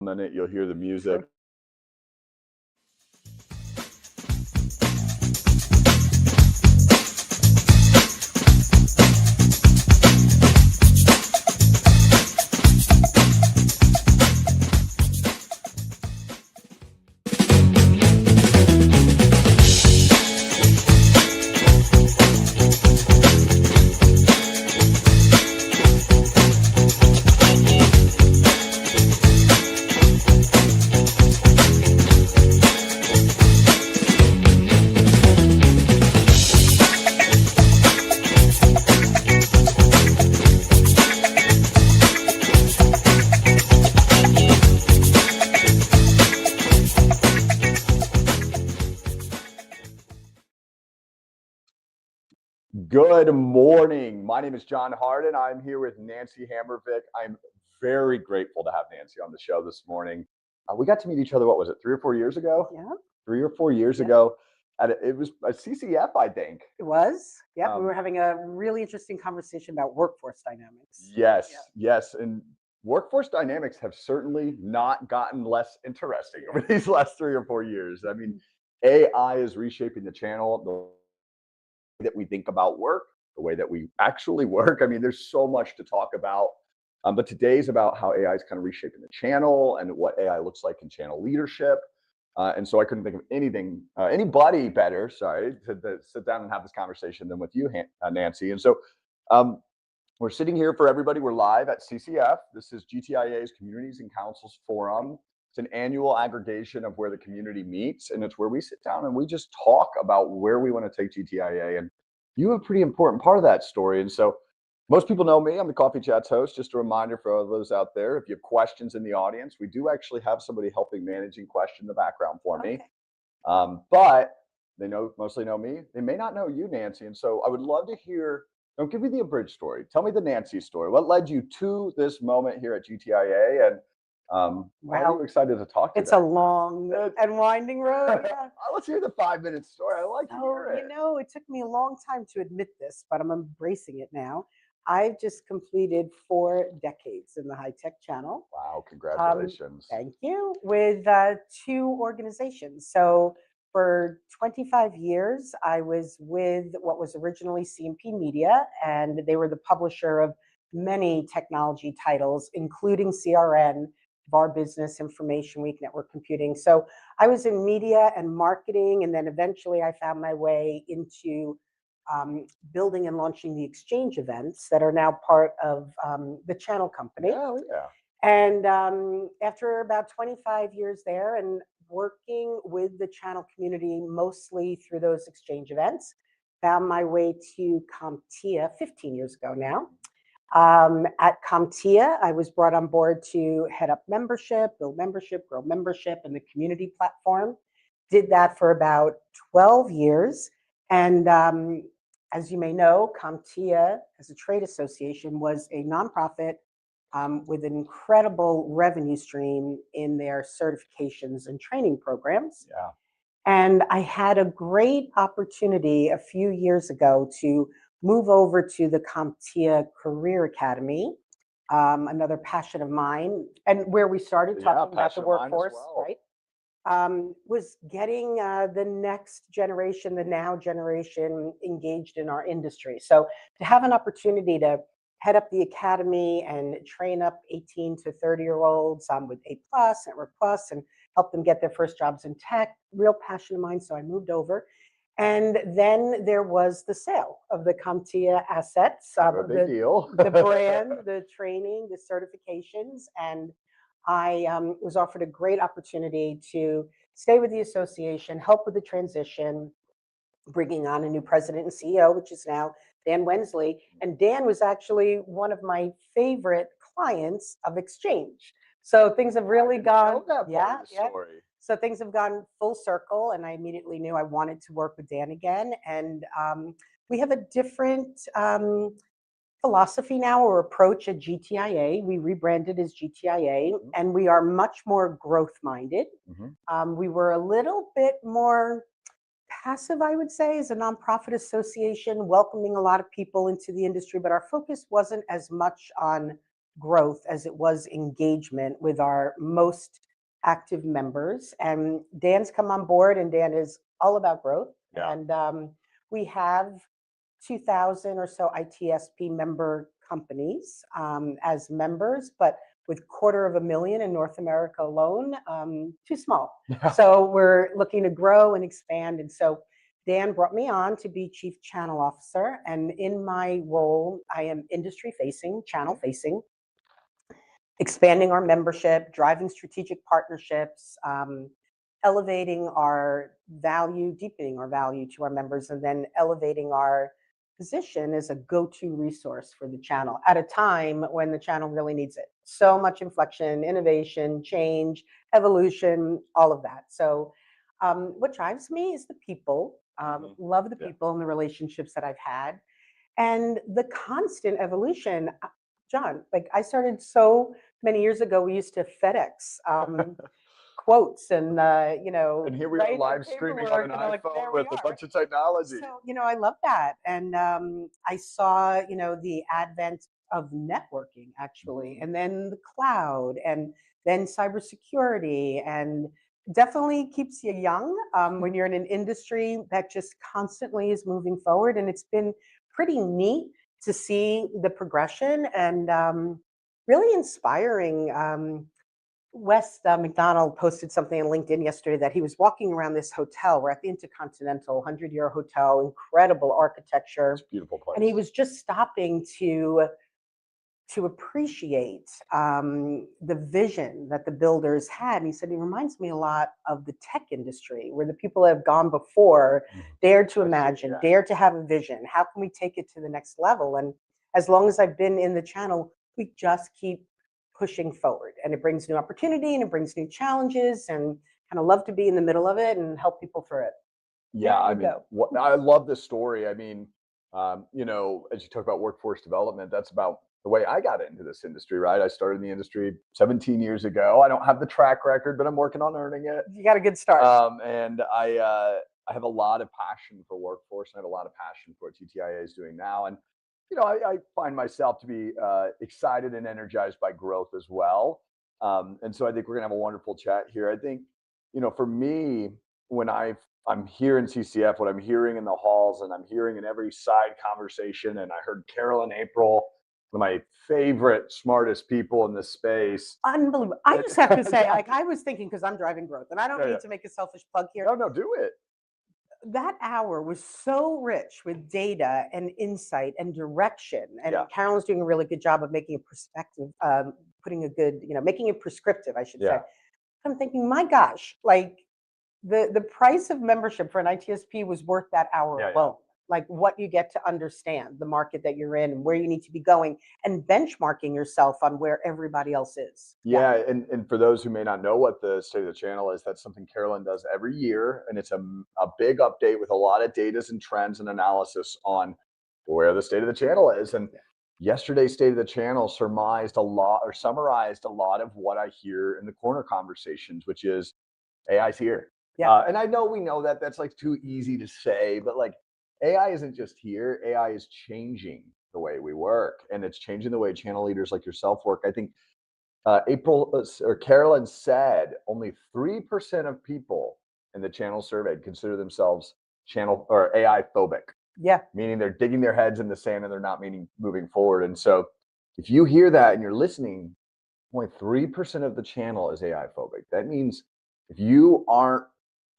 Minute, you'll hear the music. Good morning. My name is John Harden. I'm here with Nancy Hammervik. I'm very grateful to have Nancy on the show this morning. We got to meet each other, what was it, 3 or 4 years ago? Yeah. 3 or 4 years ago. It was a CCF, I think. It was. Yeah. We were having a really interesting conversation about workforce dynamics. Yes. And workforce dynamics have certainly not gotten less interesting over these last 3 or 4 years. I mean, AI is reshaping the channel, the that we think about work, the way that we actually work. I mean, there's so much to talk about. But today's about how AI is kind of reshaping the channel and what AI looks like in channel leadership. And so I couldn't think of anybody better, to sit down and have this conversation than with you, Nancy. And so we're sitting here for everybody. We're live at CCF. This is GTIA's Communities and Councils Forum. It's an annual aggregation of where the community meets, and it's where we sit down and we just talk about where we want to take GTIA. And you have a pretty important part of that story. And so most people know me. I'm the Coffee Chats host. Just a reminder for all those out there, if you have questions in the audience, we do actually have somebody helping managing question in the background for me. But they mostly know me. They may not know you, Nancy. And so I would love to hear, don't give me the abridged story. Tell me the Nancy story. What led you to this moment here at GTIA? And why are you excited to talk to It's a long and winding road. Yeah. Let's hear the 5-minute story. I like to hear it. It took me a long time to admit this, but I'm embracing it now. I've just completed 4 decades in the high-tech channel. Wow, congratulations. Thank you. With 2 organizations. So for 25 years, I was with what was originally CMP Media, and they were the publisher of many technology titles, including CRN, VAR Business, Information Week, Network Computing. So I was in media and marketing, and then eventually I found my way into building and launching the exchange events that are now part of the channel company. Oh, yeah. And after about 25 years there and working with the channel community mostly through those exchange events, found my way to CompTIA 15 years ago now. At CompTIA, I was brought on board to head up membership, build membership, grow membership, and the community platform. Did that for about 12 years. And as you may know, CompTIA, as a trade association, was a nonprofit with an incredible revenue stream in their certifications and training programs. Yeah. And I had a great opportunity a few years ago to move over to the CompTIA Career Academy, another passion of mine, and where we started talking about the workforce, right? Was getting the next generation, the now generation, engaged in our industry. So to have an opportunity to head up the academy and train up 18 to 30-year-olds with A+, Network Plus, and help them get their first jobs in tech, real passion of mine. So I moved over. And then there was the sale of the CompTIA assets, big deal. The brand, the training, the certifications. And I was offered a great opportunity to stay with the association, help with the transition, bringing on a new president and CEO, which is now Dan Wensley. And Dan was actually one of my favorite clients of Exchange. So things have really gone, So things have gone full circle, and I immediately knew I wanted to work with Dan again. And we have a different philosophy now or approach at GTIA. We rebranded as GTIA, and we are much more growth-minded. We were a little bit more passive, I would say, as a nonprofit association, welcoming a lot of people into the industry, but our focus wasn't as much on growth as it was engagement with our most active members. And Dan's come on board, and Dan is all about growth. Yeah. And we have 2,000 or so ITSP member companies as members, but with 250,000 in North America alone, too small. So we're looking to grow and expand. And so Dan brought me on to be Chief Channel Officer. And in my role, I am industry facing, channel facing, expanding our membership, driving strategic partnerships, elevating our value, deepening our value to our members, and then elevating our position as a go-to resource for the channel at a time when the channel really needs it. So much inflection, innovation, change, evolution, all of that. So what drives me is the people. Love the people and the relationships that I've had, and the constant evolution. John, like I started so many years ago, we used to FedEx quotes and And here we are live streaming on an iPhone with a bunch of technology. So I love that, and I saw the advent of networking actually, and then the cloud, and then cybersecurity, and definitely keeps you young when you're in an industry that just constantly is moving forward, and it's been pretty neat to see the progression and really inspiring. Wes McDonald posted something on LinkedIn yesterday that he was walking around this hotel. We're at the Intercontinental, 100-year hotel, incredible architecture. It's a beautiful place. And he was just stopping to appreciate the vision that the builders had. And he said, it reminds me a lot of the tech industry, where the people that have gone before dared to imagine, dared to have a vision. How can we take it to the next level? And as long as I've been in the channel, we just keep pushing forward, and it brings new opportunity and it brings new challenges, and kind of love to be in the middle of it and help people through it. Yeah, I mean, I love this story. I mean, as you talk about workforce development, that's about the way I got into this industry, right? I started in the industry 17 years ago. I don't have the track record, but I'm working on earning it. You got a good start. And I have a lot of passion for workforce, and I have a lot of passion for what GTIA is doing now. And I find myself to be excited and energized by growth as well. And so I think we're gonna have a wonderful chat here. I think, for me, when I'm here in CCF, what I'm hearing in the halls, and I'm hearing in every side conversation, and I heard Carol and April, one of my favorite, smartest people in this space. Unbelievable. I just have to say, like, I was thinking, because I'm driving growth, and I don't need to make a selfish plug here. No, do it. That hour was so rich with data and insight and direction. And Carolyn's doing a really good job of making a perspective, putting a good, making it prescriptive, I should say. I'm thinking, my gosh, like the price of membership for an ITSP was worth that hour alone. Like what you get to understand the market that you're in and where you need to be going, and benchmarking yourself on where everybody else is. Yeah. And for those who may not know what the state of the channel is, that's something Carolyn does every year. And it's a big update with a lot of data and trends and analysis on where the state of the channel is. And yesterday's state of the channel summarized a lot of what I hear in the corner conversations, which is AI's here. And I know we know that that's like too easy to say, but like, AI isn't just here. AI is changing the way we work, and it's changing the way channel leaders like yourself work. I think Carolyn said only 3% of people in the channel surveyed consider themselves channel or AI phobic. Meaning they're digging their heads in the sand and they're not moving forward. And so if you hear that and you're listening, only 3% of the channel is AI phobic. That means if you aren't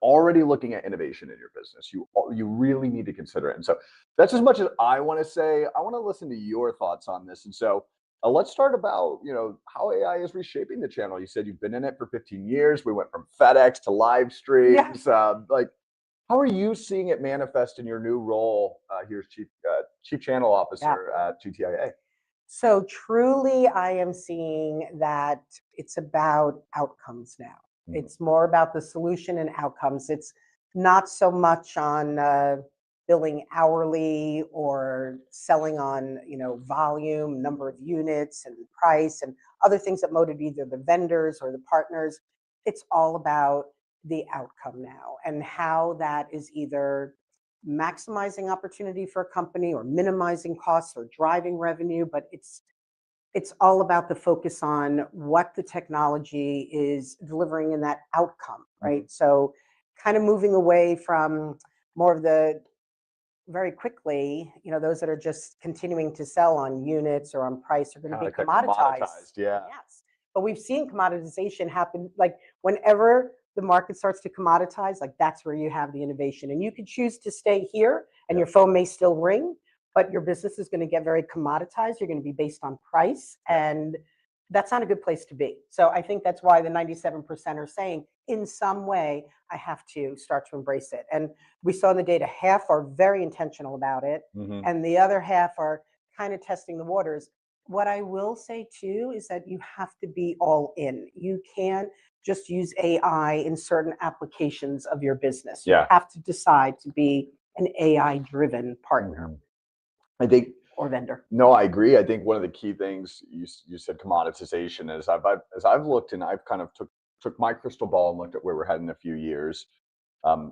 already looking at innovation in your business, you really need to consider it. And so that's as much as I want to say. I want to listen to your thoughts on this. And so let's start about how AI is reshaping the channel. You said you've been in it for 15 years. We went from FedEx to live streams. Like, how are you seeing it manifest in your new role here as Chief Channel Officer at GTIA? So truly, I am seeing that it's about outcomes now. It's more about the solution and outcomes. It's not so much on billing hourly or selling on volume, number of units, and price, and other things that motivate either the vendors or the partners. It's all about the outcome now, and how that is either maximizing opportunity for a company or minimizing costs or driving revenue. But it's it's all about the focus on what the technology is delivering in that outcome, right? So kind of moving away from more of the very quickly, those that are just continuing to sell on units or on price are going to be Kinda like that commoditized. yeah. Yes. But we've seen commoditization happen, like whenever the market starts to commoditize, like that's where you have the innovation. And you could choose to stay here and Yeah. your phone may still ring, but your business is going to get very commoditized. You're going to be based on price, and that's not a good place to be. So I think that's why the 97% are saying in some way, I have to start to embrace it. And we saw in the data, half are very intentional about it, Mhm. and the other half are kind of testing the waters. What I will say too is that you have to be all in. You can't just use AI in certain applications of your business. You Yeah. have to decide to be an AI driven partner I think or vendor. no, I agree. I think one of the key things you said commoditization is as I've looked and I've kind of took my crystal ball and looked at where we're heading in a few years.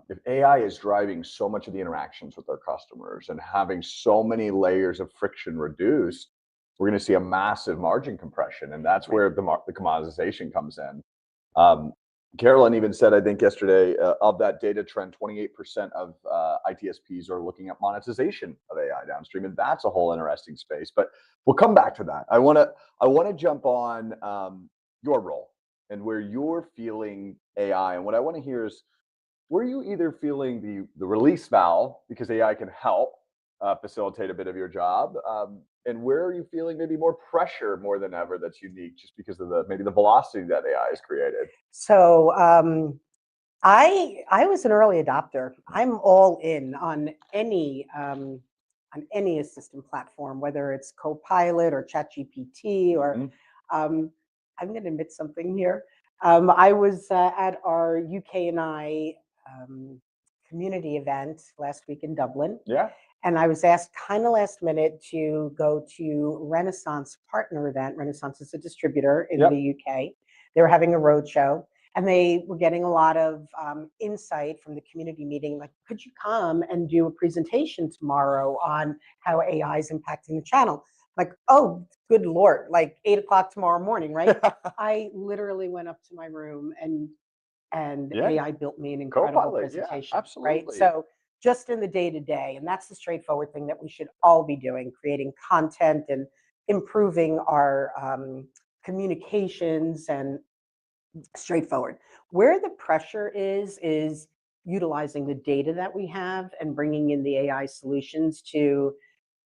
If AI is driving so much of the interactions with our customers and having so many layers of friction reduced, we're going to see a massive margin compression, and that's Right. where the commoditization comes in. Um, Carolyn even said, I think yesterday, of that data trend, 28% of ITSPs are looking at monetization of AI downstream, and that's a whole interesting space. But we'll come back to that. I want to jump on your role and where you're feeling AI, and what I want to hear is, were you either feeling the release valve because AI can help facilitate a bit of your job, and where are you feeling maybe more pressure more than ever that's unique just because of maybe the velocity that AI has created? So I was an early adopter. I'm all in on any assistant platform, whether it's Copilot or ChatGPT or Mhm. um, I'm going to admit something here. I was at our UK and I community event last week in Dublin, Yeah. and I was asked kind of last minute to go to Renaissance partner event. Renaissance is a distributor in Yep. the UK. They were having a road show, and they were getting a lot of insight from the community meeting. Like, could you come and do a presentation tomorrow on how AI is impacting the channel? Like, oh, good Lord, like 8 o'clock tomorrow morning, right? I literally went up to my room and Yeah. AI built me an incredible Copilot. Yeah. presentation, right? Absolutely. So just in the day to day, and that's the straightforward thing that we should all be doing, creating content and improving our communications and straightforward. Where the pressure is utilizing the data that we have and bringing in the AI solutions to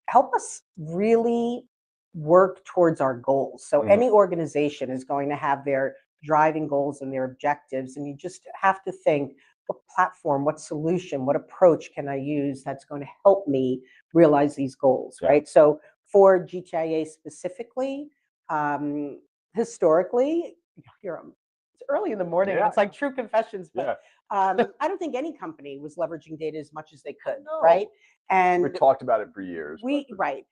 help us really work towards our goals. So Mhm. any organization is going to have their driving goals and their objectives, and you just have to think, what platform, what solution, what approach can I use that's going to help me realize these goals, Yeah. right? So for GTIA specifically, historically, here it's early in the morning and Yeah. it's like true confessions, but Yeah. I don't think any company was leveraging data as much as they could, No. right? We And talked about it for years. right.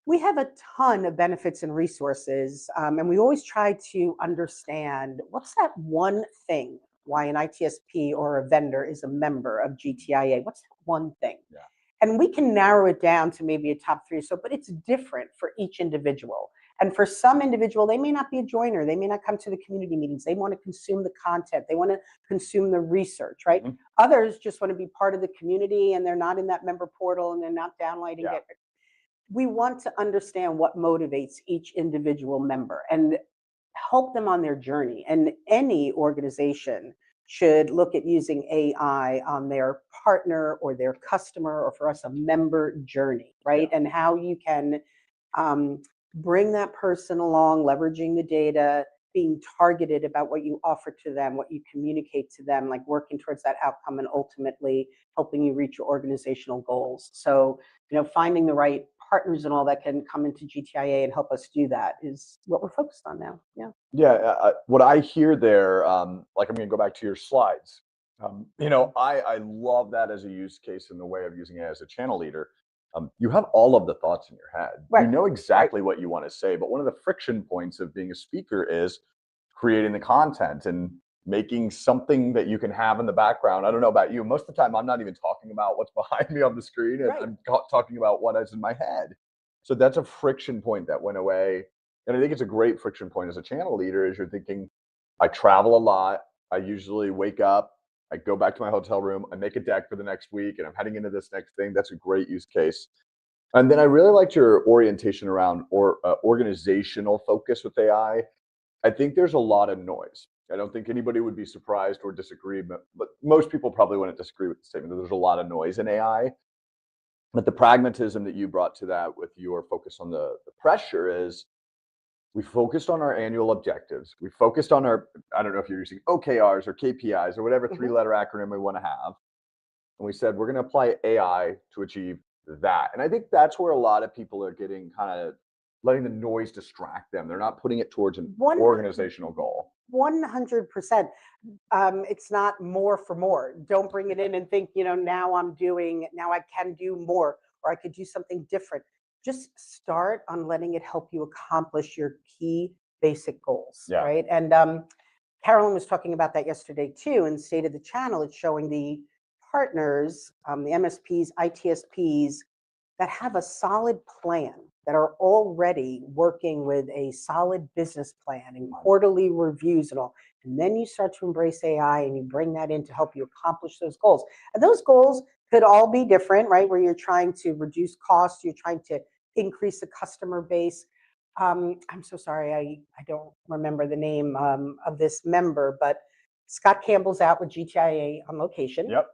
We have a ton of benefits and resources, and we always try to understand what's that one thing why an ITSP or a vendor is a member of GTIA. What's that one thing? Yeah. And we can narrow it down to maybe a top three or so, but it's different for each individual. And for some individual, they may not be a joiner. They may not come to the community meetings. They want to consume the content. They want to consume the research, right? Mhm. Others just want to be part of the community and they're not in that member portal and they're not downloading Yeah. it. We want to understand what motivates each individual member and help them on their journey. And any organization should look at using AI on their partner or their customer, or for us, a member journey, right? Yeah. And how you can um, bring that person along, leveraging the data, being targeted about what you offer to them, what you communicate to them, like working towards that outcome and ultimately helping you reach your organizational goals. So, finding the right partners and all that can come into GTIA and help us do that is what we're focused on now. Yeah. Yeah, what I hear there, like I'm going to go back to your slides. I love that as a use case in the way of using it as a channel leader. You have all of the thoughts in your head. You Right. know Right. exactly what you want to say, but one of the friction points of being a speaker is creating the content and making something that you can have in the background. I don't know about you. Most of the time, I'm not even talking about what's behind me on the screen, and Right. I'm talking about what is in my head. So that's a friction point that went away. And I think it's a great friction point as a channel leader as you're thinking, I travel a lot. I usually wake up, I go back to my hotel room, I make a deck for the next week, and I'm heading into this next thing. That's a great use case. And then I really liked your orientation around organizational focus with AI. I think there's a lot of noise. I don't think anybody would be surprised or disagree, but most people probably wouldn't disagree with the statement that there's a lot of noise in AI. But the pragmatism that you brought to that with your focus on the pressure is we focused on our annual objectives. We focused on our, I don't know if you're using OKRs or KPIs or whatever three-letter acronym we want to have. And we said, we're going to apply AI to achieve that. And I think that's where a lot of people are getting kind of letting the noise distract them. They're not putting it towards an organizational goal. 100%. It's not more for more. Don't bring it in and think, now I can do more, or I could do something different. Just start on letting it help you accomplish your key basic goals, right? And Carolyn was talking about that yesterday too, in State of the Channel. It's showing the partners, the MSPs, ITSPs, that have a solid plan, that are already working with a solid business plan and quarterly reviews and all. And then you start to embrace AI and you bring that in to help you accomplish those goals. And those goals could all be different, right? Where you're trying to reduce costs, you're trying to increase the customer base. I'm so sorry, I don't remember the name of this member, but Scott Campbell's out with GTIA on location. Yep.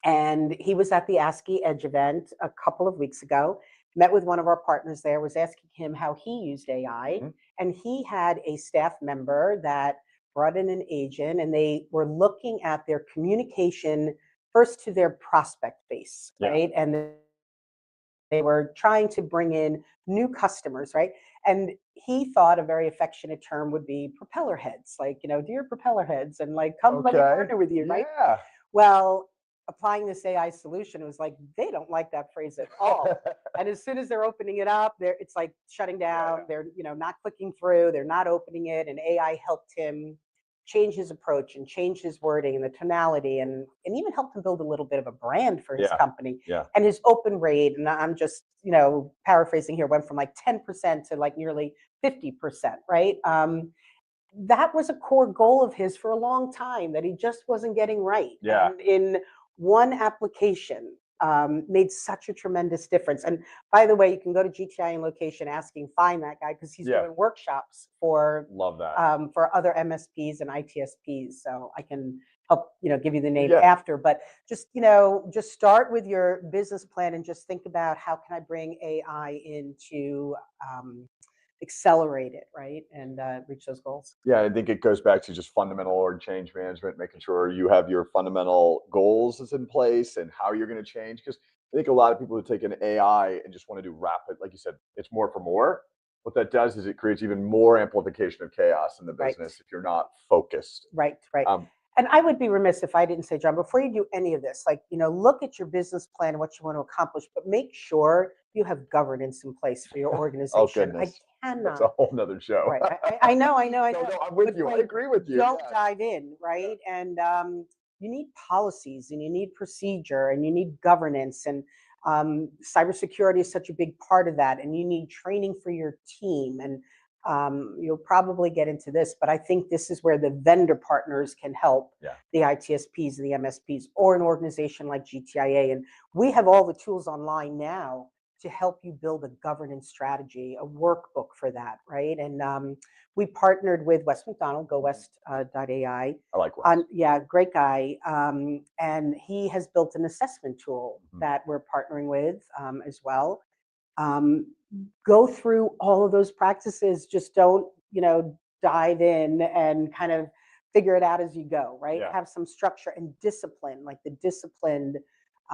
And he was at the ASCII Edge event a couple of weeks ago, met with one of our partners there, was asking him how he used AI. And he had a staff member that brought in an agent, and they were looking at their communication first to their prospect base, right? And they were trying to bring in new customers, right? And he thought a very affectionate term would be propeller heads, like, dear propeller heads, and like, come let me partner with you, right? Well, applying this AI solution, it was like, they don't like that phrase at all. And as soon as they're opening it up, it's like shutting down. They're, not clicking through, they're not opening it. And AI helped him change his approach and change his wording and the tonality, and even helped him build a little bit of a brand for his company. And his open rate, and I'm just, paraphrasing here, went from like 10% to like nearly 50%, right? That was a core goal of his for a long time that he just wasn't getting right. And in one application, made such a tremendous difference. And by the way, you can go to GTI in location, find that guy, because he's doing workshops for for other MSPs and ITSPs. So I can help give you the name after. But just just start with your business plan and just think about, how can I bring AI in to accelerate it, right, and reach those goals. I think it goes back to just fundamental org change management, making sure you have your fundamental goals is in place and how you're going to change. Because I think a lot of people who take an AI and just want to do rapid, like you said, it's more for more. What that does is it creates even more amplification of chaos in the business if you're not focused. Right. And I would be remiss if I didn't say, John, before you do any of this, like, look at your business plan and what you want to accomplish, but make sure you have governance in place for your organization. Oh, goodness. That's a whole nother show. Right. I know. No, I'm with you. I agree with you. Don't dive in, right? And you need policies, and you need procedure, and you need governance, and cybersecurity is such a big part of that. And you need training for your team. And you'll probably get into this, but I think this is where the vendor partners can help the ITSPs and the MSPs, or an organization like GTIA. And we have all the tools online now to help you build a governance strategy, a workbook for that, right? And we partnered with Wes McDonald, GoWest.ai. I like Wes. Great guy. And he has built an assessment tool that we're partnering with as well. Go through all of those practices. Just don't, dive in and kind of figure it out as you go, right? Have some structure and discipline. Like, the disciplined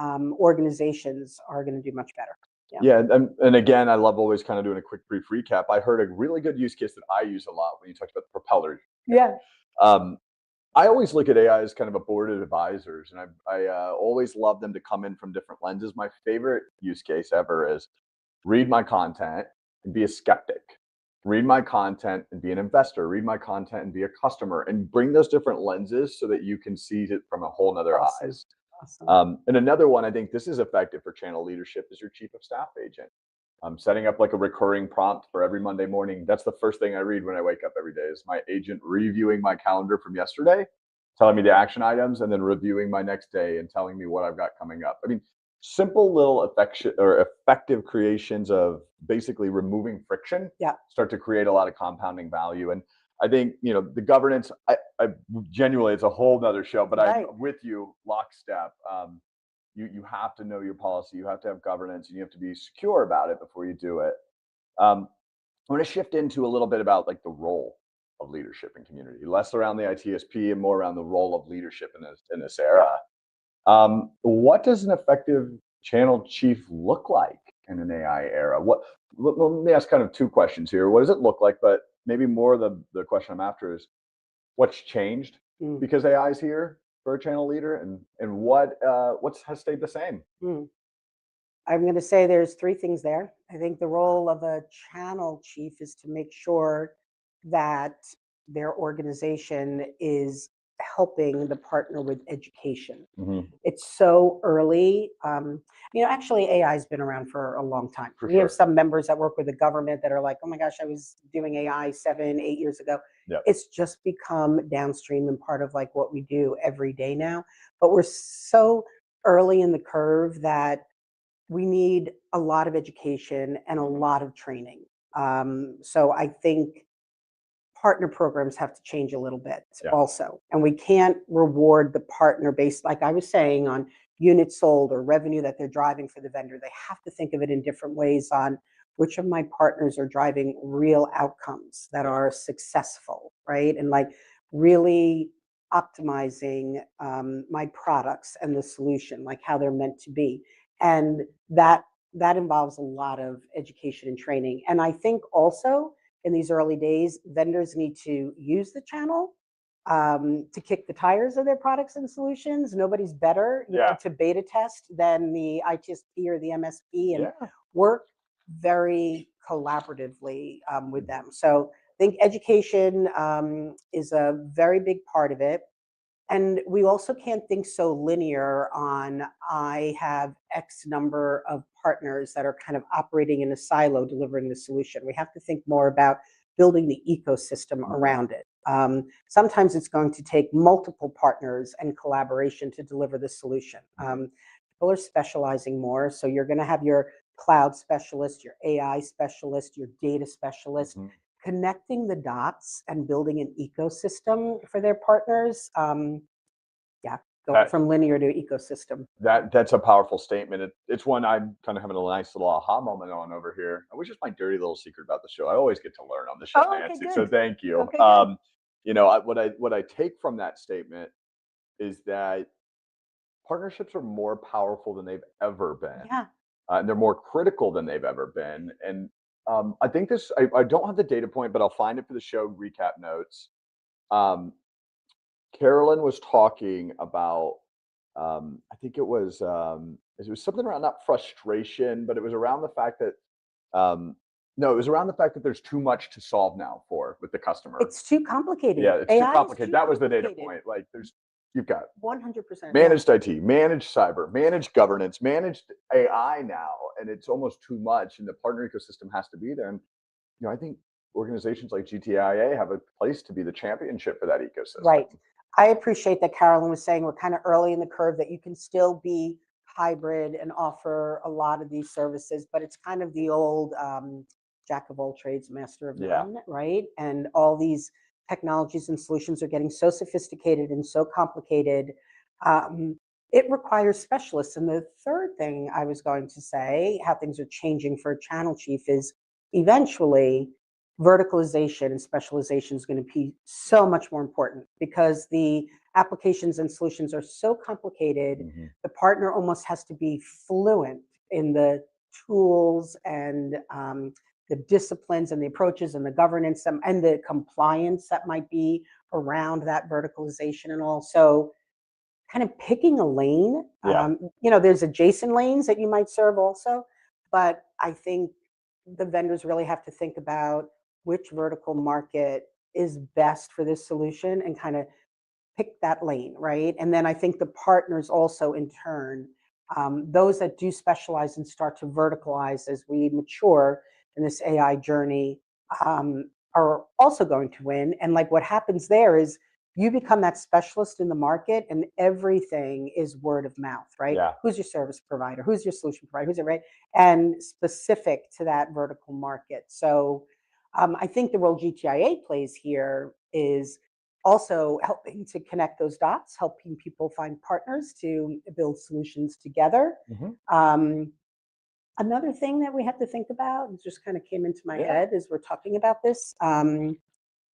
organizations are going to do much better. And again, I love always kind of doing a quick brief recap. I heard a really good use case that I use a lot when you talked about the propeller. I always look at AI as kind of a board of advisors, and I always love them to come in from different lenses. My favorite use case ever is read my content and be a skeptic. Read my content and be an investor. Read my content and be a customer, and bring those different lenses so that you can see it from a whole nother eyes. And another one, I think this is effective for channel leadership, is your chief of staff agent. Setting up like a recurring prompt for every Monday morning. That's the first thing I read when I wake up every day is my agent reviewing my calendar from yesterday, telling me the action items, and then reviewing my next day and telling me what I've got coming up. I mean, simple little affection or effective creations of basically removing friction Yeah. start to create a lot of compounding value. And I think, the governance, I genuinely, it's a whole nother show, but Right. I'm with you lockstep. You have to know your policy, you have to have governance, and you have to be secure about it before you do it. I want to shift into a little bit about like the role of leadership in community, less around the ITSP and more around the role of leadership in this era. What does an effective channel chief look like in an AI era? Let me ask kind of two questions here. What does it look like? But maybe more the question I'm after is what's changed Mm, because AI is here for a channel leader, and what has stayed the same? mm. I'm going to say there's three things there. I think the role of a channel chief is to make sure that their organization is helping the partner with education. Hmm. It's so early. Actually, AI has been around for a long time. For We have sure. some members that work with the government that are like, oh my gosh, I was doing AI 7, 8 years ago. Yep. It's just become downstream and part of like what we do every day now. But we're so early in the curve that we need a lot of education and a lot of training. So I think partner programs have to change a little bit Yeah. also. And we can't reward the partner based, like I was saying, on units sold or revenue that they're driving for the vendor. They have to think of it in different ways on which of my partners are driving real outcomes that are successful, right? And like really optimizing my products and the solution, like how they're meant to be. And that involves a lot of education and training. And I think also in these early days, vendors need to use the channel to kick the tires of their products and solutions. Nobody's better, Yeah. to beta test than the ITSP or the MSP, and Yeah. work very collaboratively with them. So I think education is a very big part of it. And we also can't think so linear on I have X number of partners that are kind of operating in a silo delivering the solution. We have to think more about building the ecosystem around it. Sometimes it's going to take multiple partners and collaboration to deliver the solution. People are specializing more. So you're going to have your cloud specialist, your AI specialist, your data specialist, Mhm. connecting the dots and building an ecosystem for their partners. Yeah, going That from linear to ecosystem. that's a powerful statement. It's one I'm kind of having a nice little aha moment on over here, which is my dirty little secret about the show. I always get to learn on the show, Oh, okay, Nancy. So good. thank you. Okay, good. What I take from that statement is that partnerships are more powerful than they've ever been, Yeah. and they're more critical than they've ever been. And I think this. I don't have the data point, but I'll find it for the show recap notes. Um, Carolyn was talking about, I think it was something around not frustration, but it was around the fact that, no, it was around the fact that there's too much to solve now with the customer. It's too complicated. Yeah, it's too AI is complicated. too That was the data complicated. point. Like you've got 100%. Yeah. managed IT, managed cyber, managed governance, managed AI now, and it's almost too much. And the partner ecosystem has to be there. And I think organizations like GTIA have a place to be the championship for that Right. ecosystem. I appreciate that Carolyn was saying we're kind of early in the curve, that you can still be hybrid and offer a lot of these services, but it's kind of the old jack of all trades, master of Yeah. none, right? And all these technologies and solutions are getting so sophisticated and so complicated. Um, it requires specialists. And the third thing I was going to say, how things are changing for a channel chief, is eventually verticalization and specialization is going to be so much more important because the applications and solutions are so complicated. Mhm. The partner almost has to be fluent in the tools and the disciplines and the approaches and the governance and the compliance that might be around that verticalization, and also kind of picking a lane. Yeah. There's adjacent lanes that you might serve also, but I think the vendors really have to think about which vertical market is best for this solution and kind of pick that lane, right? And then I think the partners also in turn Those that do specialize and start to verticalize as we mature in this AI journey are also going to win. And like what happens there is you become that specialist in the market and everything is word of mouth, right? Yeah. Who's your service provider? Who's your solution provider? Who's it, right? And specific to that vertical market. So I think the role GTIA plays here is also helping to connect those dots, helping people find partners to build solutions together. Mhm. Another thing that we have to think about, and just kind of came into my Yeah. head as we're talking about this,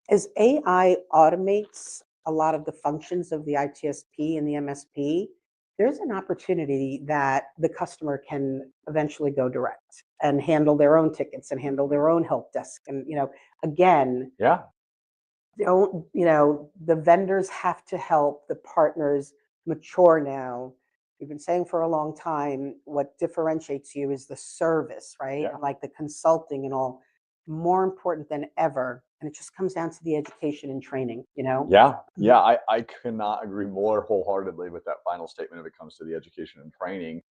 as AI automates a lot of the functions of the ITSP and the MSP, there's an opportunity that the customer can eventually go direct and handle their own tickets and handle their own help desk. And, again, Yeah. the vendors have to help the partners mature now. We've been saying for a long time, what differentiates you is the service, right? Yeah. Like the consulting and all, more important than ever. And it just comes down to the education and training. Yeah. Yeah. I cannot agree more wholeheartedly with that final statement if it comes to the education and training.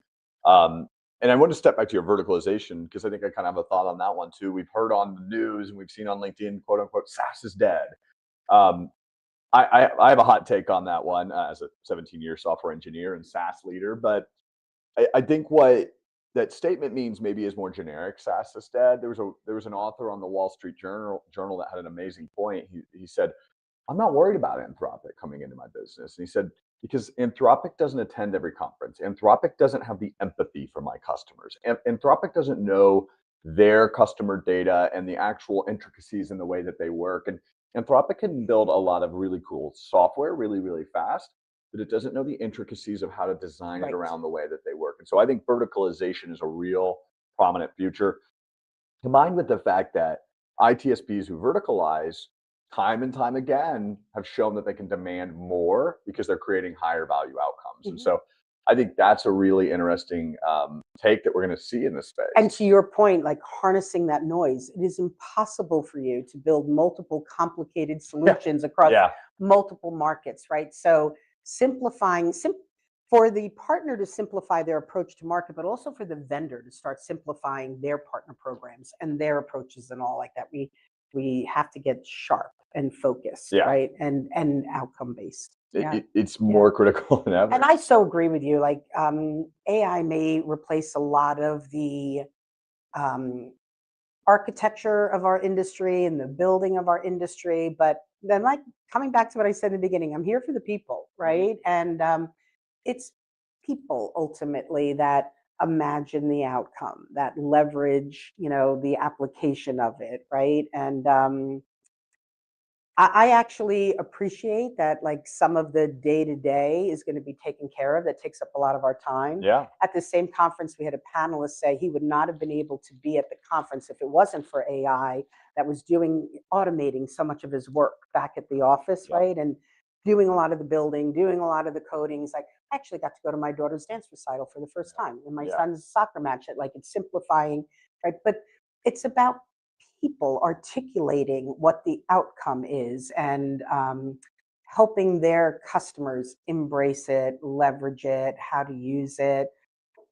Um, and I want to step back to your verticalization because I think I kind of have a thought on that one too. We've heard on the news and we've seen on LinkedIn, quote unquote, SaaS is dead. Um, I have a hot take on that one as a 17-year software engineer and SaaS leader, but I think what that statement means maybe is more generic. SaaS is dead. There was an author on the Wall Street Journal that had an amazing point. He said, I'm not worried about Anthropic coming into my business. And he said, because Anthropic doesn't attend every conference. Anthropic doesn't have the empathy for my customers. Anthropic doesn't know their customer data and the actual intricacies in the way that they work. And Anthropic can build a lot of really cool software really, really fast, but it doesn't know the intricacies of how to design it Right. around the way that they work. And so I think verticalization is a real prominent future, combined with the fact that ITSPs who verticalize time and time again have shown that they can demand more because they're creating higher value outcomes. And Mhm. so I think that's a really interesting take that we're going to see in this space. And to your point, like harnessing that noise, it is impossible for you to build multiple complicated solutions across Yeah. multiple markets, right? So simplifying, for the partner to simplify their approach to market, but also for the vendor to start simplifying their partner programs and their approaches and all like that. We have to get sharp and focused, Yeah. right? And outcome based. Yeah. It's more critical than ever. And I so agree with you. Like AI may replace a lot of the um, architecture of our industry and the building of our industry, but then like coming back to what I said in the beginning, I'm here for the people, right? And it's people ultimately that imagine the outcome, that leverage, the application of it, right? And I actually appreciate that, like some of the day to day is going to be taken care of. That takes up a lot of our time. Yeah. At the same conference, we had a panelist say he would not have been able to be at the conference if it wasn't for AI that was automating so much of his work back at the office, Yeah. right? And doing a lot of the building, doing a lot of the coding. He's like, I actually got to go to my daughter's dance recital for the first time and my Yeah. son's soccer match. Like it's simplifying, right? But it's about people articulating what the outcome is and helping their customers embrace it, leverage it, how to use it.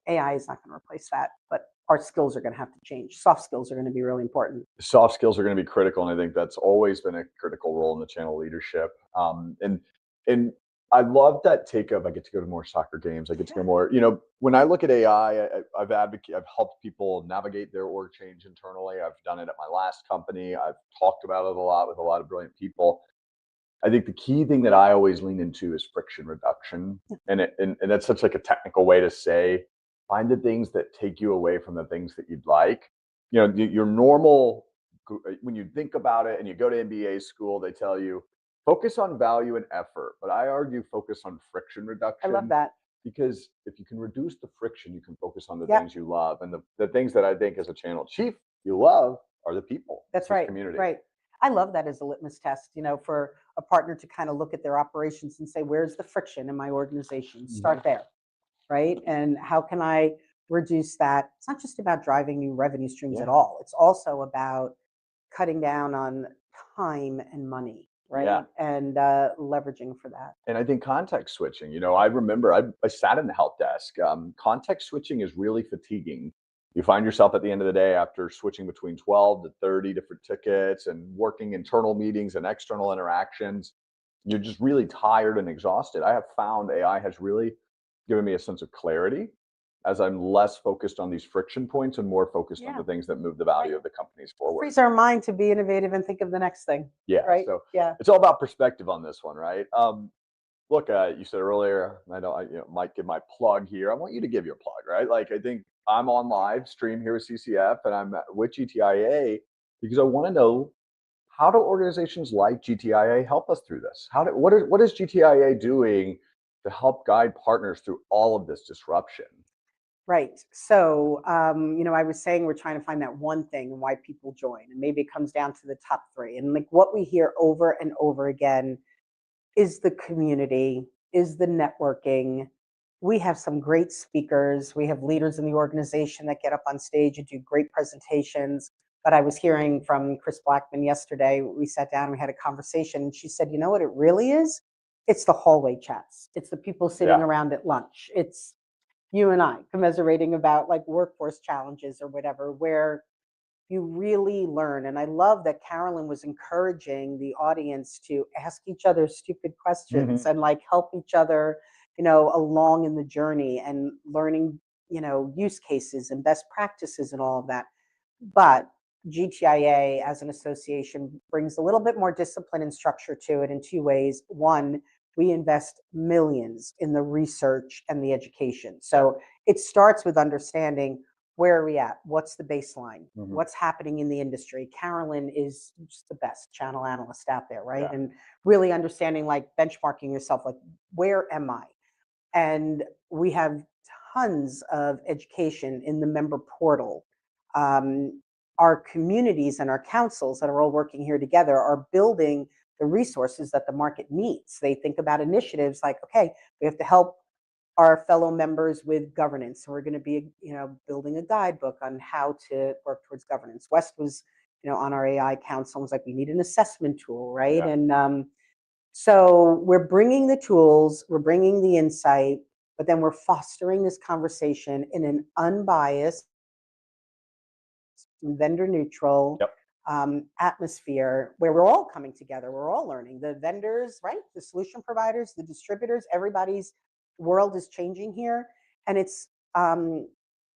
AI is not going to replace that, but our skills are going to have to change. Soft skills are going to be really important. Soft skills are going to be critical, and I think that's always been a critical role in the channel leadership. And I love that take of I get to go to more soccer games. I get to go more. When I look at AI, I've helped people navigate their org change internally. I've done it at my last company. I've talked about it a lot with a lot of brilliant people. I think the key thing that I always lean into is friction reduction, and that's such like a technical way to say find the things that take you away from the things that you'd like. Your normal when you think about it and you go to MBA school, they tell you focus on value and effort, but I argue focus on friction I reduction love that. because if you can reduce the friction, you can focus on the Yep. things you love, and the things that I think as a channel chief you love are the people. That's this right. community. Right. I love that as a litmus test, for a partner to kind of look at their operations and say, where's the friction in my organization? Start there, right? And how can I reduce that? It's not just about driving new revenue streams at Yeah. all. It's also about cutting down on time and money, right? Yeah. And leveraging for that. And I think context switching, I remember I sat in the help desk. Context switching is really fatiguing. You find yourself at the end of the day after switching between 12 to 30 different tickets and working internal meetings and external interactions. You're just really tired and exhausted. I have found AI has really given me a sense of clarity as I'm less focused on these friction points and more focused on Yeah. the things that move the value Right. of the companies forward. Frees our mind to be innovative and think of the next thing, Yeah. right? So Yeah. it's all about perspective on this one, right? Look, you said earlier, I know I might give my plug here. I want you to give your plug, right? Like, I think I'm on live stream here with CCF and I'm with GTIA because I want to know, how do organizations like GTIA help us through this? What is GTIA doing to help guide partners through all of this disruption? Right. So, I was saying we're trying to find that one thing and why people join, and maybe it comes down to the top three. And like what we hear over and over again is the community, is the networking. We have some great speakers. We have leaders in the organization that get up on stage and do great presentations. But I was hearing from Chris Blackman yesterday. We sat down and we had a conversation, and she said, you know what it really is? It's the hallway chats. It's the people sitting Yeah. around at lunch. It's you and I commiserating about like workforce challenges or whatever, where you really learn. And I love that Carolyn was encouraging the audience to ask each other stupid questions Mhm. and like help each other, along in the journey and learning, use cases and best practices and all of that. But GTIA as an association brings a little bit more discipline and structure to it in two ways. One, we invest millions in the research and the education. So it starts with understanding, where are we at? What's the baseline? Mhm. What's happening in the industry? Carolyn is just the best channel analyst out there, right? Yeah. And really understanding, like benchmarking yourself, like where am I? And we have tons of education in the member portal. Um, our communities and our councils that are all working here together are building the resources that the market needs. They think about initiatives like, okay, we have to help our fellow members with governance. So we're going to be, building a guidebook on how to work towards governance. West was, on our AI council and was like, we need an assessment tool, right? Yeah. And so we're bringing the tools, we're bringing the insight, but then we're fostering this conversation in an unbiased, vendor neutral Yep. atmosphere where we're all coming together. We're all learning. The vendors, right? The solution providers, the distributors, everybody's world is changing here. And it's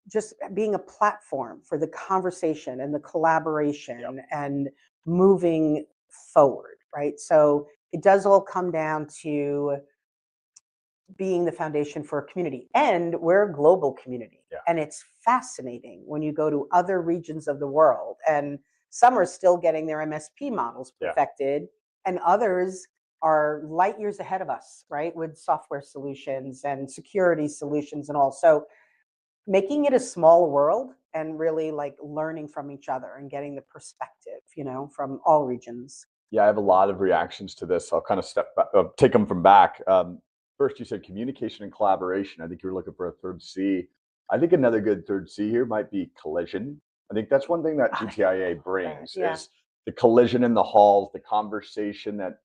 just being a platform for the conversation and the collaboration Yep. and moving forward, right? So it does all come down to being the foundation for a community. And we're a global community. Yeah. And it's fascinating when you go to other regions of the world. And some are still getting their MSP models Yeah. perfected, and others are light years ahead of us, right? With software solutions and security solutions and all. So making it a small world and really like learning from each other and getting the perspective, from all regions. Yeah, I have a lot of reactions to this. I'll kind of step back, take them from back. First, you said communication and collaboration. I think you were looking for a third C. I think another good third C here might be collision. I think that's one thing that GTIA brings Yeah. is the collision in the halls, the conversation that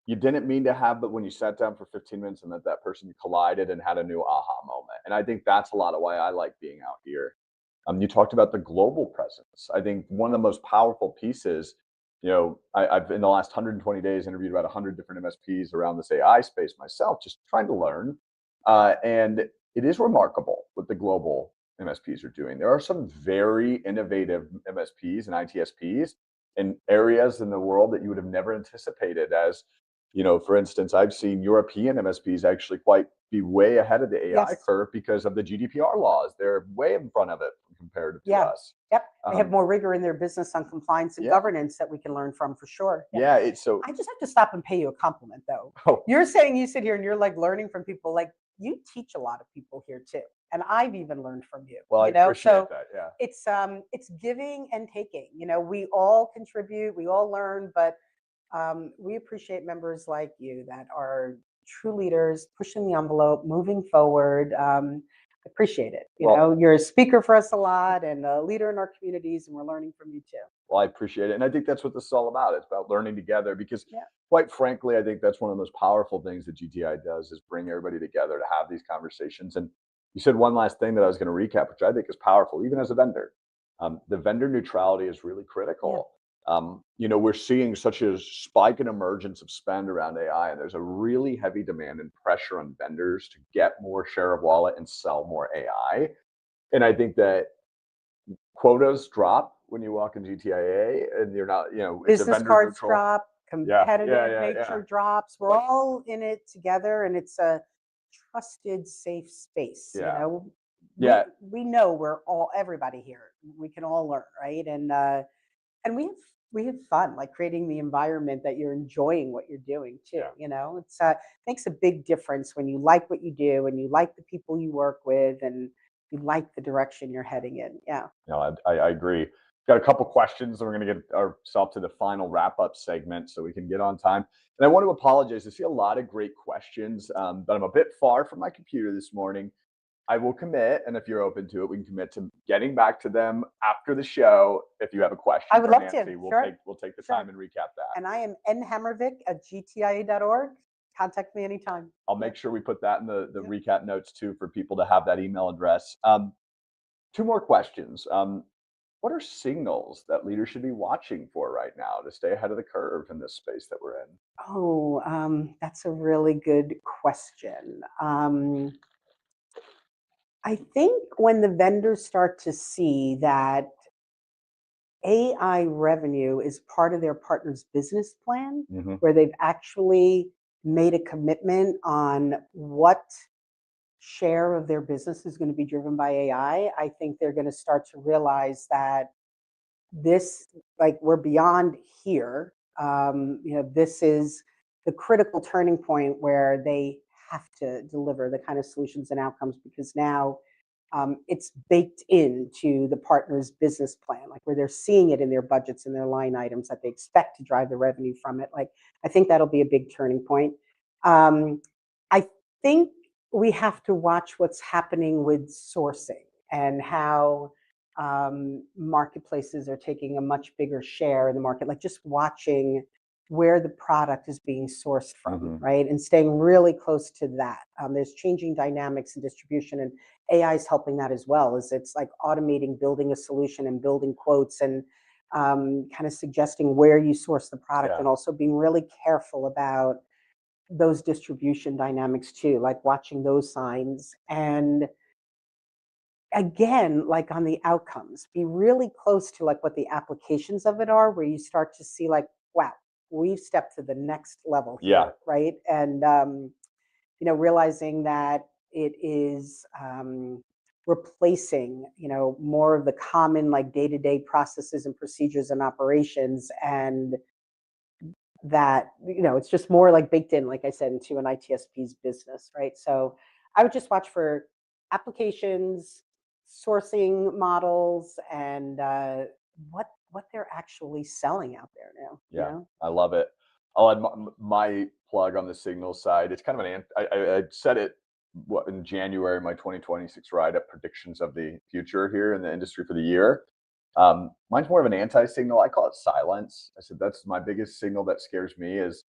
you didn't mean to have, but when you sat down for 15 minutes and that person collided and had a new aha moment. And I think that's a lot of why I like being out here. You talked about the global presence. I think one of the most powerful pieces, I've in the last 120 days interviewed about 100 different MSPs around this AI space myself, just trying to learn. And it is remarkable what the global MSPs are doing. There are some very innovative MSPs and ITSPs in areas in the world that you would have never anticipated as, for instance, I've seen European MSPs actually quite be way ahead of the AI Yes. curve because of the GDPR laws. They're way in front of it compared to Yeah. us. Yep. They have Um, more rigor in their business on compliance and yeah, governance that we can learn from for sure. Yeah. yeah. It's so. I just have to stop and pay you a compliment though. Oh, You're saying you sit here and you're like learning from people, like you teach a lot of people here too. And I've even learned from you, well, I appreciate So that. Yeah, it's giving and taking. We all contribute, we all learn, but we appreciate members like you that are true leaders, pushing the envelope, moving forward. Appreciate it. Well, You're a speaker for us a lot and a leader in our communities, and we're learning from you too. well, I appreciate it. And I think that's what this is all about. It's about learning together because, Yeah. quite frankly, I think that's one of the most powerful things that GTI does is bring everybody together to have these conversations. And you said one last thing that I was going to recap, which I think is powerful, even as a vendor. The vendor neutrality is really critical. We're seeing such a spike in emergence of spend around AI, and there's a really heavy demand and pressure on vendors to get more share of wallet and sell more AI. And I think that quotas drop when you walk in GTIA and you're not, it's a Business vendor cards neutral. drop, Yeah, competitive yeah. nature drops. We're all in it together, and it's a trusted, safe space. Yeah. We, Yeah. we know everybody here. We can all learn, right? And we have fun, like creating the environment that you're enjoying what you're doing too. Yeah. It's makes a big difference when you like what you do and you like the people you work with and you like the direction you're heading in. Yeah. No, I agree. Got a couple questions, and we're going to get ourselves to the final wrap up segment so we can get on time. And I want to apologize. I see a lot of great questions, but I'm a bit far from my computer this morning. I will commit, and if you're open to it, we can commit to getting back to them after the show. If you have a question, I would for love to. Nancy, Sure. we'll take the Sure. time and recap that. And I am nhammervik@gtia.org. Contact me anytime. I'll make sure we put that in the recap notes too for people to have that email address. Two more questions. What are signals that leaders should be watching for right now to stay ahead of the curve in this space that we're in? Oh, that's a really good question. I think when the vendors start to see that AI revenue is part of their partner's business plan, Mm-hmm. where they've actually made a commitment on what share of their business is going to be driven by AI, I think they're going to start to realize that this, like, we're beyond here. This is the critical turning point where they have to deliver the kind of solutions and outcomes because now it's baked into the partner's business plan, like where they're seeing it in their budgets and their line items that they expect to drive the revenue from it. Like, I think that'll be a big turning point. I think we have to watch what's happening with sourcing and how marketplaces are taking a much bigger share in the market, like just watching where the product is being sourced from, Mm-hmm. right? And staying really close to that. There's changing dynamics in distribution, and AI is helping that as well, as it's like automating, building a solution and building quotes and kind of suggesting where you source the product, and also being really careful about those distribution dynamics too, like watching those signs. And again, like on the outcomes, be really close to like what the applications of it are, where you start to see like, wow, we've stepped to the next level here, right? And realizing that it is replacing, more of the common like day-to-day processes and procedures and operations, and that, it's just more like baked in, like I said, into an ITSP's business, right? So I would just watch for applications, sourcing models, and what they're actually selling out there now. Yeah, I love it. I'll add my plug on the signal side. It's kind of I said it in January, my 2026 write-up predictions of the future here in the industry for the year. Mine's more of an anti-signal. I call it silence. I said that's my biggest signal that scares me is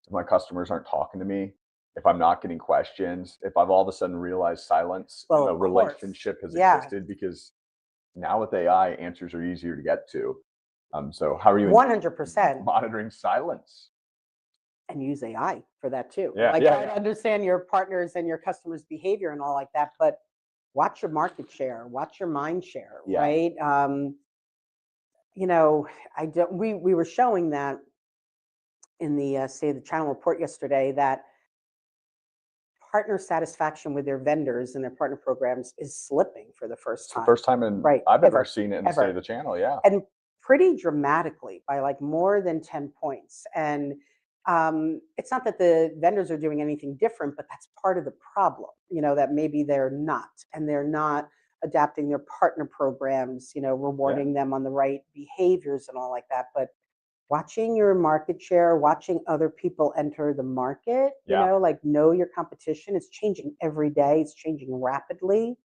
if my customers aren't talking to me, if I'm not getting questions, if I've all of a sudden realized silence in a relationship has existed, because now with AI, answers are easier to get to. So how are you 100% monitoring silence? And use AI for that too. Yeah, like, I understand your partners and your customers' behavior and all like that, but watch your market share, watch your mind share, right? We were showing that in the State of the Channel report yesterday, that partner satisfaction with their vendors and their partner programs is slipping for the first time. It's the first time I've ever seen it in the State of the Channel, and pretty dramatically, by like more than 10 points. And it's not that the vendors are doing anything different, but that's part of the problem, that maybe they're not, and they're not adapting their partner programs, rewarding them on the right behaviors and all like that. But watching your market share, watching other people enter the market, like know your competition. It's changing every day. It's changing rapidly.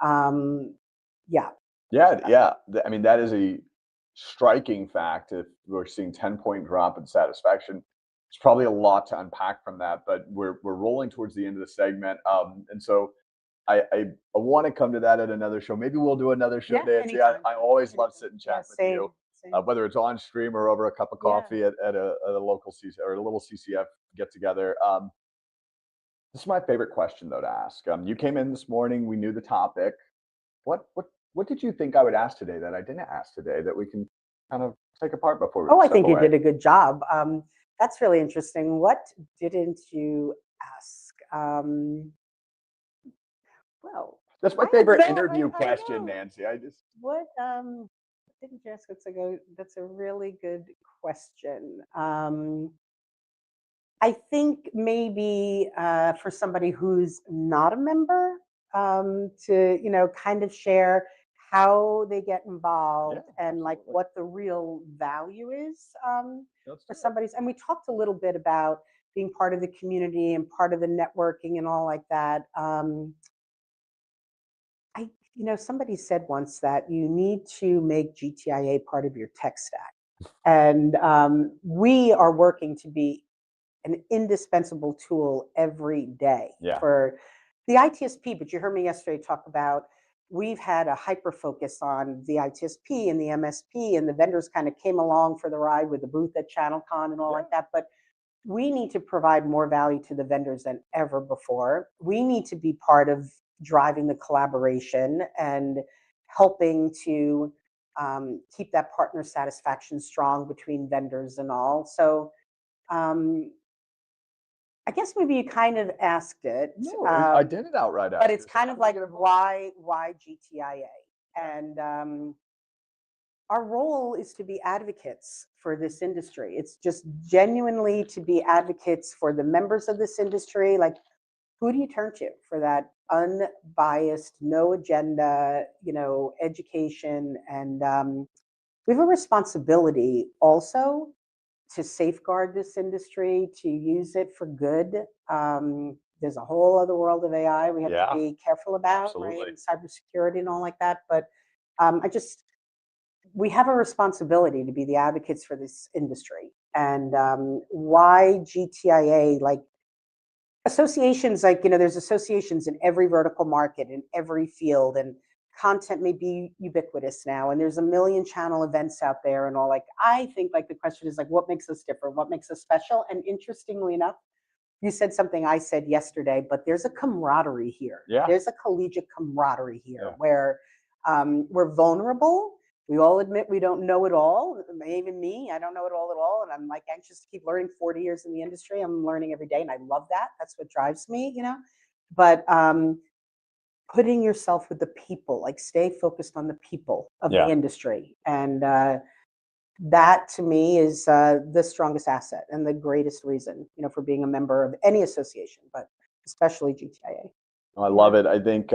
Yeah. Yeah. I mean, that is a striking fact. If we're seeing 10-point drop in satisfaction, it's probably a lot to unpack from that, but we're rolling towards the end of the segment. And so I want to come to that at another show. Maybe we'll do another show, Yeah, Nancy. I anytime. always love Anytime. sitting and Yeah, chatting with same, you, same. whether it's on stream or over a cup of Yeah. coffee at a local CC or a little CCF get together. This is my favorite question though to ask. You came in this morning. We knew the topic. What did you think I would ask today that I didn't ask today that we can kind of take apart before we Oh, I step think you away? did a good job. That's really interesting. What didn't you ask? Well, That's my I don't favorite know. interview I question, know. Nancy. I just What didn't you ask? That's a really good question. I think maybe for somebody who's not a member, to kind of share how they get yeah, involved and like absolutely. what the real value is Let's for do it. somebody's. And we talked a little bit about being part of the community and part of the networking and all like that. Somebody said once that you need to make GTIA part of your tech stack, and we are working to be an indispensable tool every day Yeah, for the ITSP. But you heard me yesterday talk about we've had a hyper focus on the ITSP and the MSP, and the vendors kind of came along for the ride with the booth at ChannelCon and all yeah, like that. But we need to provide more value to the vendors than ever before. We need to be part of driving the collaboration and helping to keep that partner satisfaction strong between vendors and all. So um, I guess maybe you kind of asked it, no, I didn't outright but ask it's you. So kind how of do we like get involved? why GTIA? Yeah, And our role is to be advocates for this industry. It's just genuinely to be advocates for the members of this industry. Like, who do you turn to for that unbiased, no agenda, education? And we have a responsibility also to safeguard this industry, to use it for good. There's a whole other world of AI we have to yeah, be careful about, right? absolutely. And cybersecurity and all like that. But we have a responsibility to be the advocates for this industry. And why GTIA? Like associations, like, there's associations in every vertical market, in every field, and content may be ubiquitous now. And there's a million channel events out there and all. Like, I think like the question is like, what makes us different? What makes us special? And interestingly enough, you said something I said yesterday, but there's a camaraderie here. Yeah, There's a collegiate camaraderie here yeah, where we're vulnerable. We all admit we don't know it all. Even me, I don't know it all at all. And I'm like anxious to keep learning. 40 years in the industry, I'm learning every day. And I love that. That's what drives me. But putting yourself with the people, like stay focused on the people of the yeah. industry. And that to me is the strongest asset and the greatest reason, for being a member of any association, but especially GTIA. I Yeah. love it. I think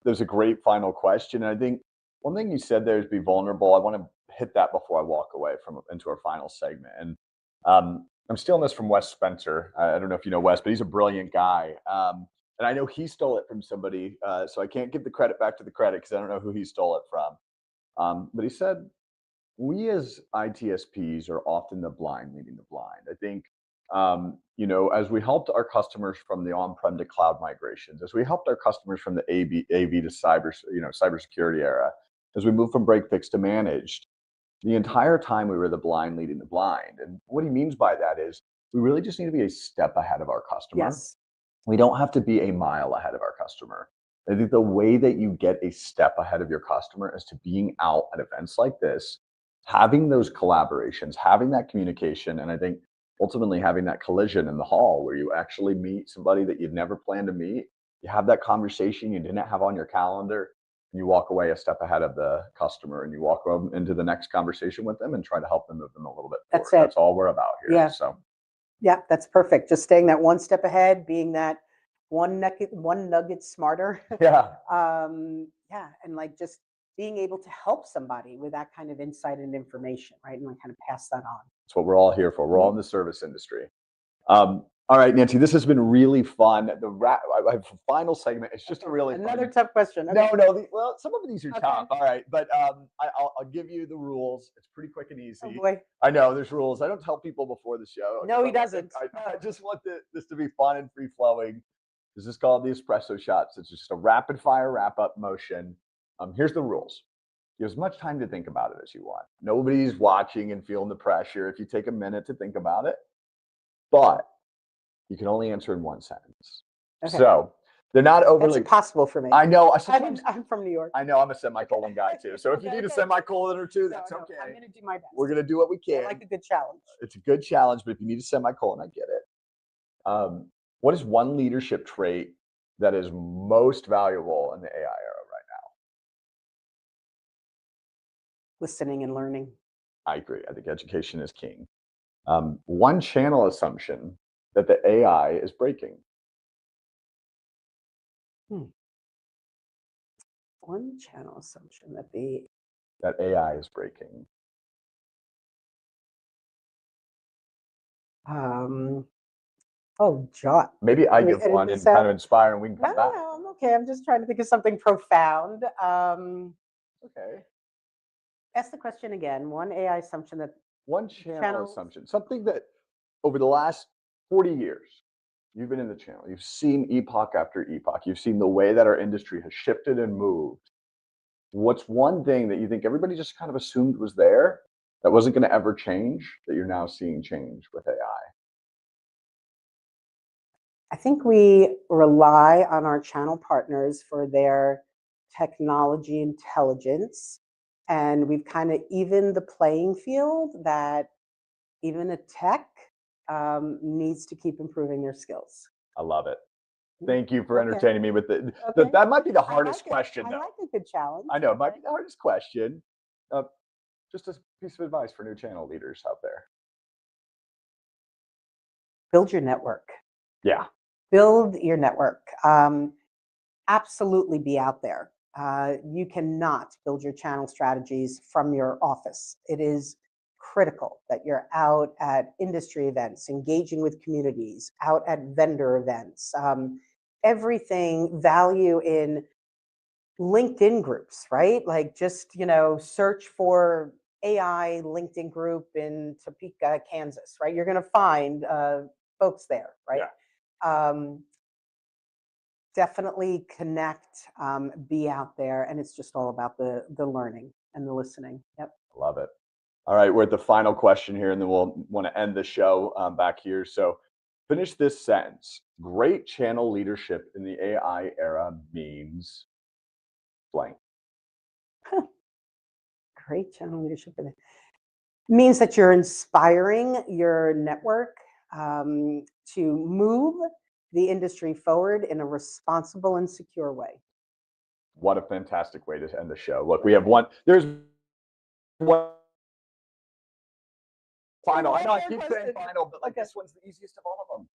there's a great final question. I think one thing you said there is be vulnerable. I want to hit that before I walk away from into our final segment. And I'm stealing this from Wes Spencer. I don't know if you know Wes, but he's a brilliant guy. And I know he stole it from somebody, so I can't give the credit back to the credit because I don't know who he stole it from. But he said we as ITSPs are often the blind leading the blind. I think, as we helped our customers from the on-prem to cloud migrations, as we helped our customers from the AV to cybersecurity era, as we moved from break fix to managed, the entire time we were the blind leading the blind. And what he means by that is we really just need to be a step ahead of our customer. Yes. We don't have to be a mile ahead of our customer. I think the way that you get a step ahead of your customer is to being out at events like this, having those collaborations, having that communication, and I think ultimately having that collision in the hall where you actually meet somebody that you'd never planned to meet. You have that conversation you didn't have on your calendar, and you walk away a step ahead of the customer and you walk into the next conversation with them and try to help them move them a little bit That's forward. it. That's all we're about here. Yeah. So Yeah, that's perfect. Just staying that one step ahead, being that one nugget smarter. yeah, Yeah, and like just being able to help somebody with that kind of insight and information, right? And like kind of pass that on. that's what we're all here for. We're all in Mhm. the service industry. All right, Nancy, this has been really fun. I have a final segment. It's just a really Another fun. tough question. Okay. No. Well, some of these are Okay. tough. All right, but I'll give you the rules. It's pretty quick and easy. Oh boy. I know there's rules. I don't tell people before the show. No, he doesn't. I just want this to be fun and free flowing. This is called the espresso shots. It's just a rapid fire wrap up motion. Here's the rules. You have as much time to think about it as you want. Nobody's watching and feeling the pressure if you take a minute to think about it. But you can only answer in one sentence. Okay. So they're not That's overly. impossible for me. I know. I'm from New York. I know I'm a semicolon guy too. So if you need a semicolon or two, that's okay. I'm going to do my best. We're going to do what we I can. like a good challenge. It's a good challenge, but if you need a semicolon, I get it. What is one leadership trait that is most valuable in the AI era right now? Listening and learning. I agree. I think education is king. One channel assumption that the AI is breaking. One channel assumption that AI is breaking. Jot. Maybe I give one and kind of inspire, and we can come back. No, I'm okay. I'm just trying to think of something profound. Okay. Ask the question again. One AI assumption that one channel assumption, something that over the last 40 years, you've been in the channel, you've seen epoch after epoch, you've seen the way that our industry has shifted and moved. What's one thing that you think everybody just kind of assumed was there that wasn't going to ever change that you're now seeing change with AI? I think we rely on our channel partners for their technology intelligence, and we've kind of evened the playing field that even a tech needs to keep improving their skills. I love it. Thank you for entertaining me with it. That might be the hardest question, though. I like a good challenge. I know, it might be the hardest question. Just a piece of advice for new channel leaders out there. Build your network. Yeah. Build your network. Absolutely be out there. You cannot build your channel strategies from your office. It is critical that you're out at industry events, engaging with communities, out at vendor events, everything value in LinkedIn groups, right? Like just, search for AI LinkedIn group in Topeka, Kansas, right? You're going to find folks there, right? Yeah. Definitely connect, be out there, and it's just all about the learning and the listening. Yep. Love it. All right, we're at the final question here, and then we'll want to end the show back here. So finish this sentence. Great channel leadership in the AI era means blank. Great channel leadership in it means that you're inspiring your network to move the industry forward in a responsible and secure way. What a fantastic way to end the show. Look, we have there's one final. I know I keep saying final, but like this one's the easiest of all of them.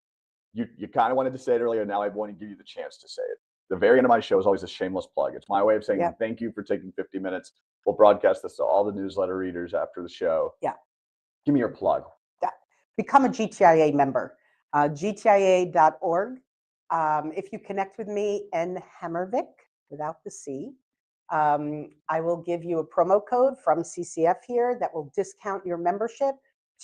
You kind of wanted to say it earlier. Now I want to give you the chance to say it. The very end of my show is always a shameless plug. It's my way of saying thank you for taking 50 minutes. We'll broadcast this to all the newsletter readers after the show. Yeah. Give me your plug. Become a GTIA member. GTIA.org. If you connect with me, N Hammervik, without the C, I will give you a promo code from CCF here that will discount your membership.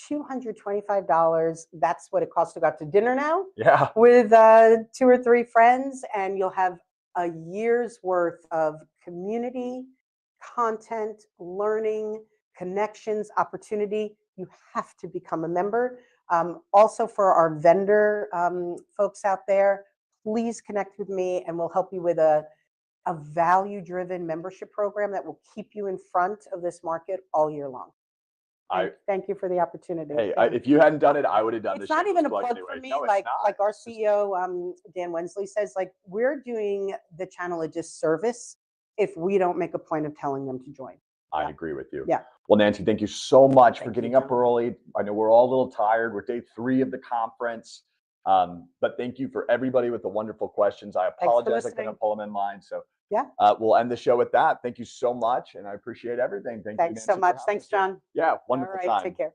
$225. That's what it costs to go out to dinner now. Yeah. With 2 or 3 friends, and you'll have a year's worth of community, content, learning, connections, opportunity. You have to become a member. Also for our vendor folks out there, please connect with me and we'll help you with a value-driven membership program that will keep you in front of this market all year long. Thank you for the opportunity. Hey, if you hadn't done it, I would have done this. It's not even a plug anyway. for me. No, like our CEO, Dan Wensley, says, like, we're doing the channel a disservice if we don't make a point of telling them to join. I agree with you. Yeah. Well, Nancy, thank you so much for getting up early. I know we're all a little tired. We're day 3 of the conference. But thank you for everybody with the wonderful questions. I apologize I couldn't pull them in line. So yeah, we'll end the show with that. Thank you so much. And I appreciate everything. Thank you, Nancy, so much. Thanks, John. Yeah, wonderful all right, time. Take care.